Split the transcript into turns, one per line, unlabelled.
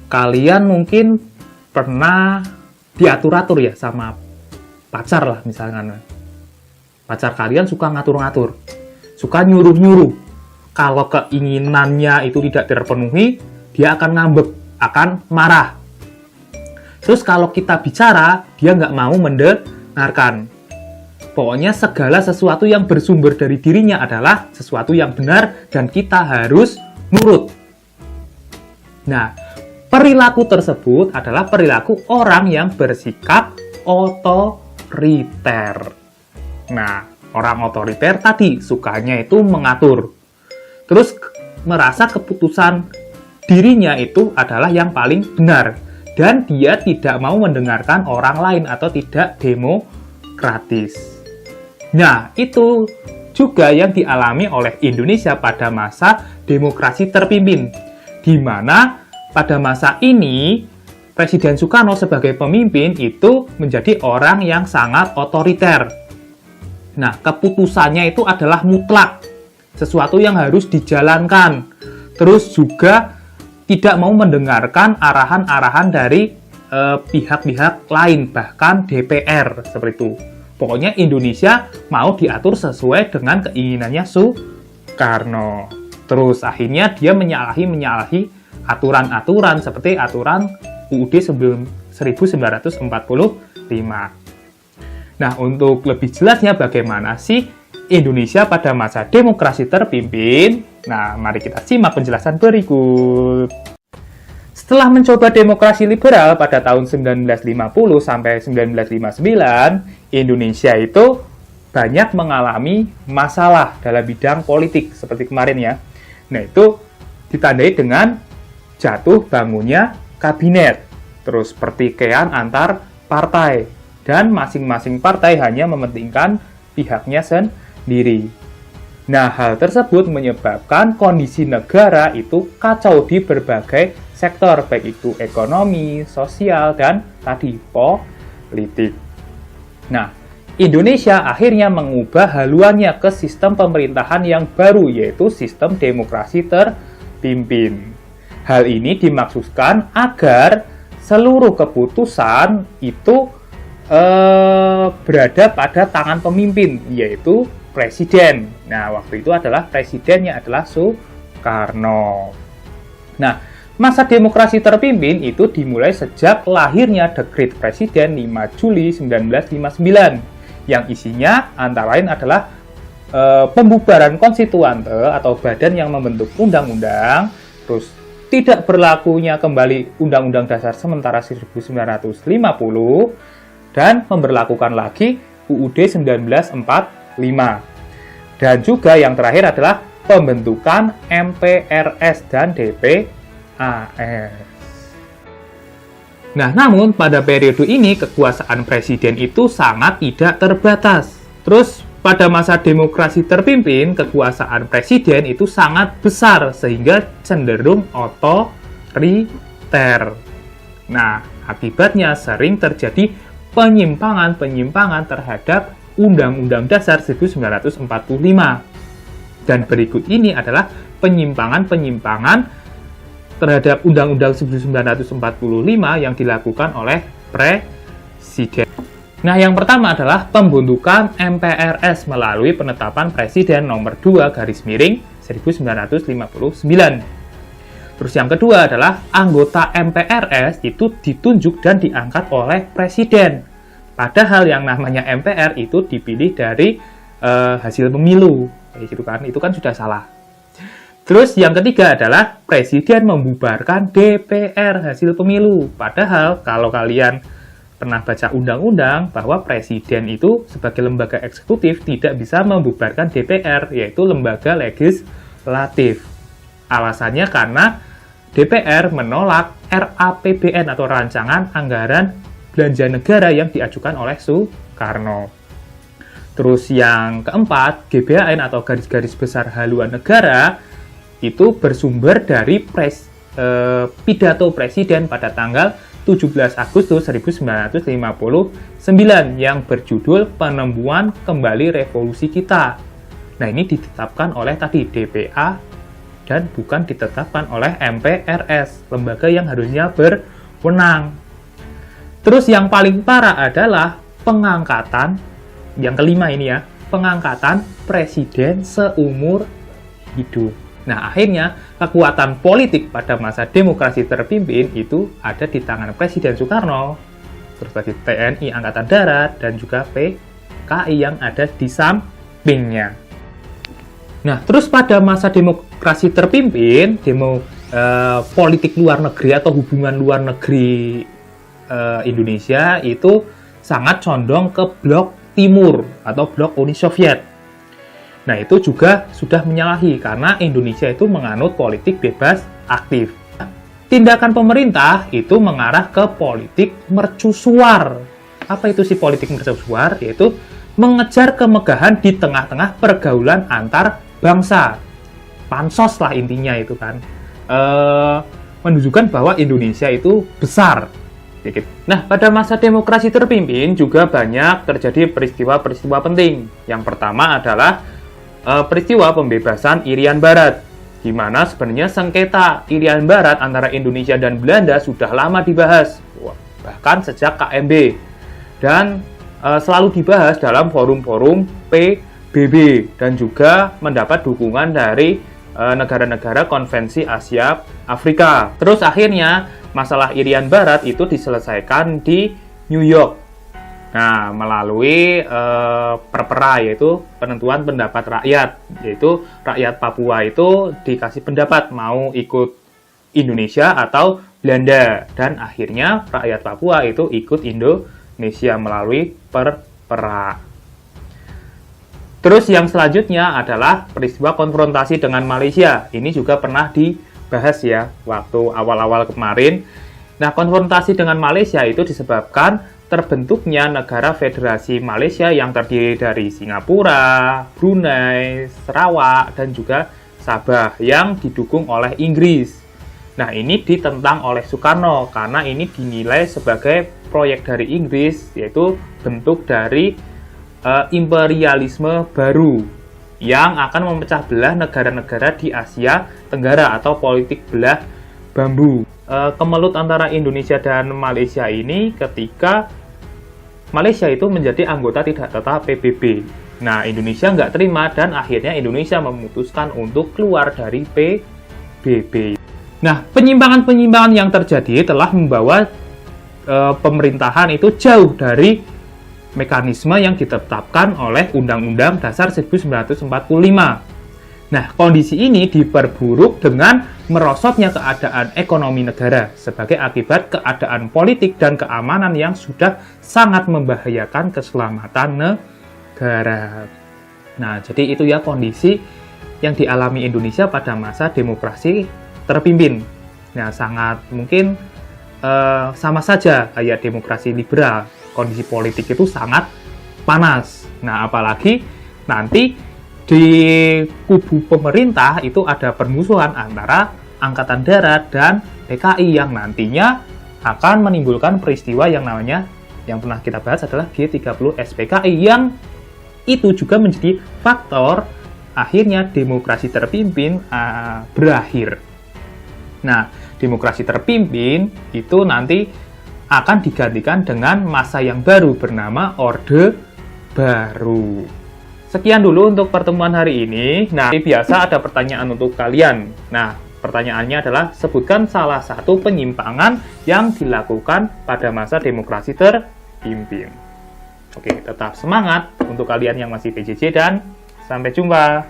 kalian mungkin pernah diatur-atur ya sama pacar lah misalkan. Pacar kalian suka ngatur-ngatur, suka nyuruh-nyuruh. Kalau keinginannya itu tidak terpenuhi, dia akan ngambek, akan marah. Terus kalau kita bicara, dia nggak mau mendengarkan. Pokoknya segala sesuatu yang bersumber dari dirinya adalah sesuatu yang benar dan kita harus nurut. Nah, perilaku tersebut adalah perilaku orang yang bersikap otoriter. Nah, orang otoriter tadi sukanya itu mengatur. Terus merasa keputusan dirinya itu adalah yang paling benar. Dan dia tidak mau mendengarkan orang lain atau tidak demokratis. Nah, itu juga yang dialami oleh Indonesia pada masa demokrasi terpimpin. Di mana pada masa ini Presiden Soekarno sebagai pemimpin itu menjadi orang yang sangat otoriter. Nah, keputusannya itu adalah mutlak, sesuatu yang harus dijalankan. Terus juga tidak mau mendengarkan arahan-arahan dari pihak-pihak lain, bahkan DPR, seperti itu. Pokoknya Indonesia mau diatur sesuai dengan keinginannya Soekarno. Terus akhirnya dia menyalahi aturan-aturan seperti aturan UUD 1945. Nah, untuk lebih jelasnya bagaimana sih Indonesia pada masa demokrasi terpimpin? Nah, mari kita simak penjelasan berikut. Setelah mencoba demokrasi liberal pada tahun 1950 sampai 1959, Indonesia itu banyak mengalami masalah dalam bidang politik seperti kemarin ya. Nah, itu ditandai dengan jatuh bangunnya kabinet, terus pertikaian antar partai, dan masing-masing partai hanya mementingkan pihaknya sendiri. Nah, hal tersebut menyebabkan kondisi negara itu kacau di berbagai sektor, baik itu ekonomi, sosial, dan tadi politik. Nah, Indonesia akhirnya mengubah haluannya ke sistem pemerintahan yang baru, yaitu sistem demokrasi terpimpin. Hal ini dimaksudkan agar seluruh keputusan itu berada pada tangan pemimpin, yaitu presiden. Nah, waktu itu adalah presidennya adalah Soekarno. Nah, masa demokrasi terpimpin itu dimulai sejak lahirnya Dekret Presiden 5 Juli 1959, yang isinya antara lain adalah pembubaran konstituante atau badan yang membentuk undang-undang, terus tidak berlakunya kembali Undang-Undang Dasar Sementara 1950, dan memberlakukan lagi UUD 1945. Dan juga yang terakhir adalah pembentukan MPRS dan DPAS. Nah, namun pada periode ini kekuasaan presiden itu sangat tidak terbatas. Terus pada masa demokrasi terpimpin, kekuasaan presiden itu sangat besar sehingga cenderung otoriter. Nah, akibatnya sering terjadi penyimpangan-penyimpangan terhadap Undang-Undang Dasar 1945. Dan berikut ini adalah penyimpangan-penyimpangan terhadap Undang-Undang 1945 yang dilakukan oleh Presiden. Nah, yang pertama adalah pembentukan MPRS melalui penetapan Presiden nomor 2 garis miring 1959. Terus yang kedua adalah anggota MPRS itu ditunjuk dan diangkat oleh Presiden. Padahal yang namanya MPR itu dipilih dari hasil pemilu, gitu kan? Itu kan sudah salah. Terus yang ketiga adalah Presiden membubarkan DPR hasil pemilu. Padahal kalau kalian pernah baca undang-undang bahwa Presiden itu sebagai lembaga eksekutif tidak bisa membubarkan DPR, yaitu lembaga legislatif. Alasannya karena DPR menolak RAPBN atau Rancangan Anggaran Belanja Negara yang diajukan oleh Soekarno. Terus yang keempat, GBHN atau Garis-Garis Besar Haluan Negara itu bersumber dari pidato Presiden pada tanggal 17 Agustus 1959 yang berjudul Penembuan Kembali Revolusi Kita. Nah, ini ditetapkan oleh tadi DPAD. dan bukan ditetapkan oleh MPRS, lembaga yang harusnya berwenang. Terus yang paling parah adalah pengangkatan, yang kelima ini ya, pengangkatan presiden seumur hidup. Nah, akhirnya kekuatan politik pada masa demokrasi terpimpin itu ada di tangan Presiden Soekarno, terus tadi TNI Angkatan Darat, dan juga PKI yang ada di sampingnya. Nah, terus pada masa demokrasi terpimpin, politik luar negeri atau hubungan luar negeri Indonesia itu sangat condong ke blok timur atau blok Uni Soviet. Nah, itu juga sudah menyalahi karena Indonesia itu menganut politik bebas aktif. Tindakan pemerintah itu mengarah ke politik mercusuar. Apa itu sih politik mercusuar? Yaitu mengejar kemegahan di tengah-tengah pergaulan antar bangsa. Pansos lah intinya itu kan. Menunjukkan bahwa Indonesia itu besar. Nah, pada masa demokrasi terpimpin juga banyak terjadi peristiwa-peristiwa penting. Yang pertama adalah peristiwa pembebasan Irian Barat, di mana sebenarnya sengketa Irian Barat antara Indonesia dan Belanda sudah lama dibahas, bahkan sejak KMB, dan selalu dibahas dalam forum-forum PBB, dan juga mendapat dukungan dari negara-negara Konvensi Asia Afrika. Terus akhirnya masalah Irian Barat itu diselesaikan di New York. Nah, melalui perpera, yaitu penentuan pendapat rakyat, yaitu rakyat Papua itu dikasih pendapat mau ikut Indonesia atau Belanda, dan akhirnya rakyat Papua itu ikut Indonesia melalui perpera. Terus yang selanjutnya adalah peristiwa konfrontasi dengan Malaysia. Ini juga pernah dibahas ya waktu awal-awal kemarin. Nah, konfrontasi dengan Malaysia itu disebabkan terbentuknya negara federasi Malaysia yang terdiri dari Singapura, Brunei, Sarawak, dan juga Sabah yang didukung oleh Inggris. Nah, ini ditentang oleh Soekarno karena ini dinilai sebagai proyek dari Inggris, yaitu bentuk dari imperialisme baru yang akan memecah belah negara-negara di Asia Tenggara atau politik belah bambu. Kemelut antara Indonesia dan Malaysia ini ketika Malaysia itu menjadi anggota tidak tetap PBB. Nah, Indonesia nggak terima dan akhirnya Indonesia memutuskan untuk keluar dari PBB. Nah, penyimpangan-penyimpangan yang terjadi telah membawa pemerintahan itu jauh dari mekanisme yang ditetapkan oleh Undang-Undang Dasar 1945. Nah, kondisi ini diperburuk dengan merosotnya keadaan ekonomi negara sebagai akibat keadaan politik dan keamanan yang sudah sangat membahayakan keselamatan negara. Nah, jadi itu ya kondisi yang dialami Indonesia pada masa demokrasi terpimpin. Nah, sangat mungkin sama saja kayak demokrasi liberal. Kondisi politik itu sangat panas. Nah, apalagi nanti di kubu pemerintah itu ada permusuhan antara Angkatan Darat dan PKI yang nantinya akan menimbulkan peristiwa yang namanya, yang pernah kita bahas adalah G30 SPKI, yang itu juga menjadi faktor akhirnya demokrasi terpimpin berakhir. Nah, demokrasi terpimpin itu nanti akan digantikan dengan masa yang baru bernama Orde Baru. Sekian dulu untuk pertemuan hari ini. Nah, biasa ada pertanyaan untuk kalian. Nah, pertanyaannya adalah sebutkan salah satu penyimpangan yang dilakukan pada masa demokrasi terpimpin. Oke, tetap semangat untuk kalian yang masih PJJ dan sampai jumpa.